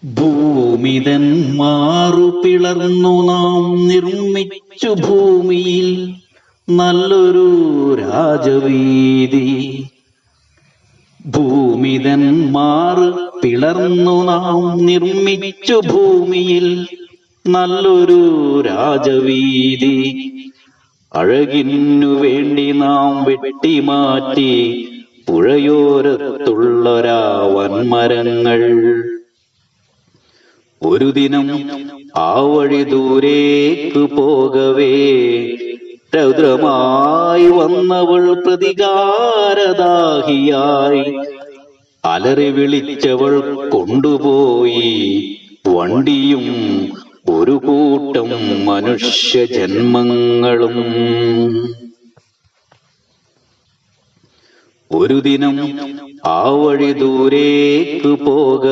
ഭൂമിതൻ മാറു പിളർന്നു നാം നിർമ്മിച്ചു ഭൂമിയിൽ നല്ലൊരു രാജവീതി. ഭൂമിതൻ മാറ് പിളർന്നു നാം നിർമ്മിച്ചു ഭൂമിയിൽ നല്ലൊരു രാജവീതി. അഴകിനു വേണ്ടി നാം വെട്ടിമാറ്റി പുഴയോരത്തുള്ളൊരാ വൻമരങ്ങൾ. ഒരു ദിനം ആ വഴി ദൂരേക്ക് പോകവേ രൗദ്രമായി വന്നവൾ പ്രതികാരദാഹിയായി. അലറി വിളിച്ചവൾ കൊണ്ടുപോയി വണ്ടിയും ഒരു കൂട്ടം മനുഷ്യജന്മങ്ങളും. ഒരു ദിനം ആ വഴി ദൂരേക്ക് പോക